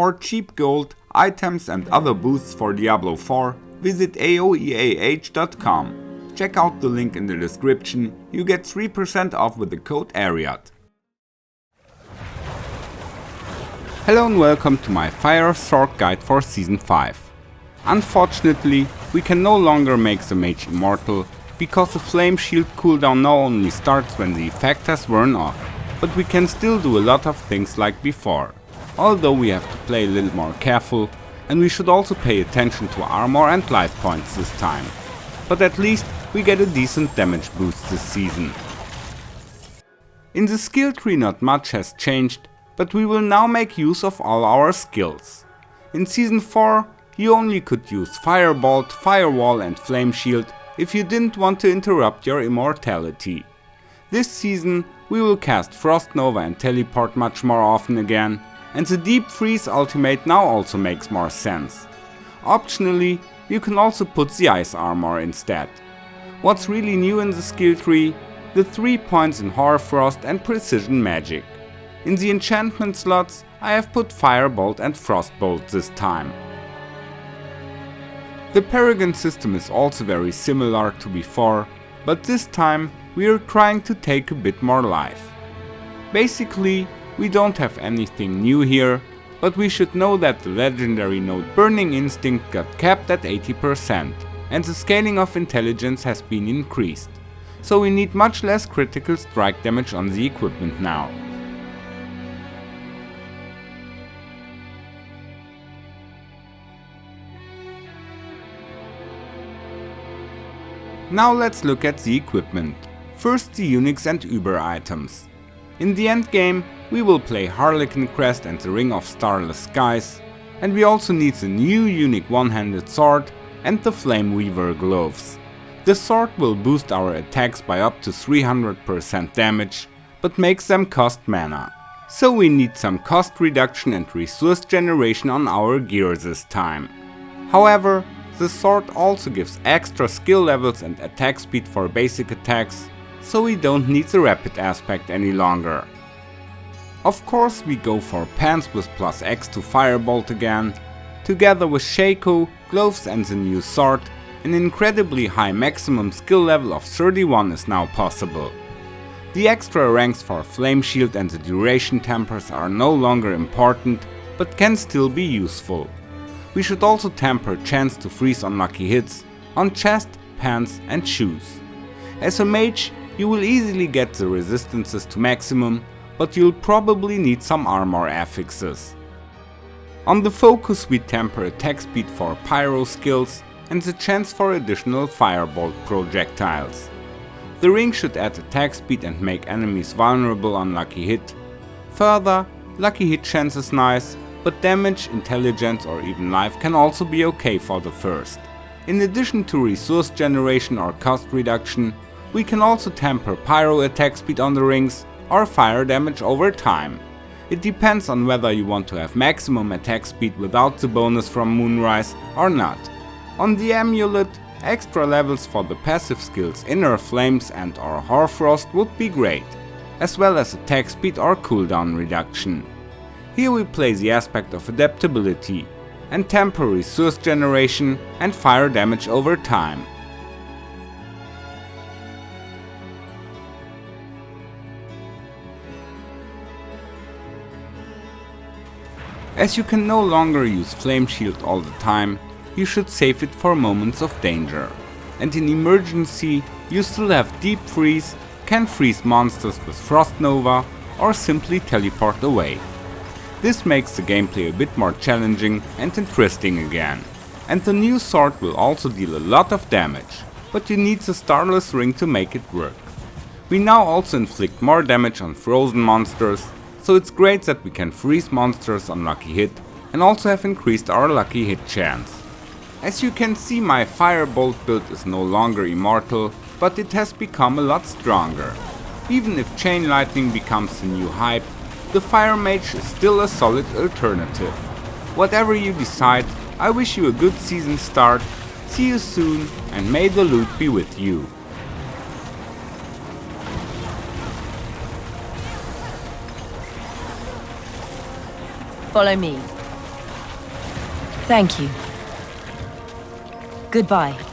For cheap gold, items and other boosts for Diablo 4, visit aoeah.com. Check out the link in the description, you get 3% off with the code ARIAD. Hello and welcome to my Fire Sword guide for Season 5. Unfortunately, we can no longer make the Mage immortal, because the Flame Shield cooldown now only starts when the effect has worn off, but we can still do a lot of things like before. Although we have to play a little more careful, and we should also pay attention to armor and life points this time. But at least we get a decent damage boost this season. In the skill tree not much has changed, but we will now make use of all our skills. In Season 4 you only could use Firebolt, Firewall and Flame Shield if you didn't want to interrupt your Immortality. This season we will cast Frost Nova and Teleport much more often again, and the Deep Freeze ultimate now also makes more sense. Optionally, you can also put the Ice Armor instead. What's really new in the skill tree? The 3 points in Hoarfrost and Precision Magic. In the enchantment slots I have put Firebolt and Frostbolt this time. The Paragon system is also very similar to before, but this time we are trying to take a bit more life. Basically, we don't have anything new here, but we should know that the legendary node Burning Instinct got capped at 80% and the scaling of intelligence has been increased, so we need much less critical strike damage on the equipment now. Now let's look at the equipment. First the Unix and Uber items. In the endgame we will play Harlequin Crest and the Ring of Starless Skies, and we also need the new unique one-handed sword and the Flame Weaver gloves. The sword will boost our attacks by up to 300% damage, but makes them cost mana. So we need some cost reduction and resource generation on our gear this time. However, the sword also gives extra skill levels and attack speed for basic attacks, so we don't need the rapid aspect any longer. Of course we go for pants with plus X to Firebolt again. Together with Shaco, gloves and the new sword, an incredibly high maximum skill level of 31 is now possible. The extra ranks for Flame Shield and the duration tempers are no longer important, but can still be useful. We should also temper chance to freeze unlucky hits on chest, pants and shoes. As a mage, you will easily get the resistances to maximum, but you'll probably need some armor affixes. On the focus we temper attack speed for pyro skills and the chance for additional firebolt projectiles. The ring should add attack speed and make enemies vulnerable on lucky hit. Further, lucky hit chance is nice, but damage, intelligence or even life can also be okay for the first. In addition to resource generation or cost reduction, we can also temper pyro attack speed on the rings or fire damage over time. It depends on whether you want to have maximum attack speed without the bonus from Moonrise or not. On the amulet, extra levels for the passive skills Inner Flames and or Hoarfrost would be great, as well as attack speed or cooldown reduction. Here we play the aspect of adaptability and temper resource generation and fire damage over time. As you can no longer use Flame Shield all the time, you should save it for moments of danger. And in emergency, you still have Deep Freeze, can freeze monsters with Frost Nova, or simply teleport away. This makes the gameplay a bit more challenging and interesting again. And the new sword will also deal a lot of damage, but you need the Starless Ring to make it work. We now also inflict more damage on frozen monsters, so it's great that we can freeze monsters on lucky hit and also have increased our lucky hit chance. As you can see, my Firebolt build is no longer immortal, but it has become a lot stronger. Even if Chain Lightning becomes the new hype, the Fire Mage is still a solid alternative. Whatever you decide, I wish you a good season start, see you soon and may the loot be with you. Follow me. Thank you. Goodbye.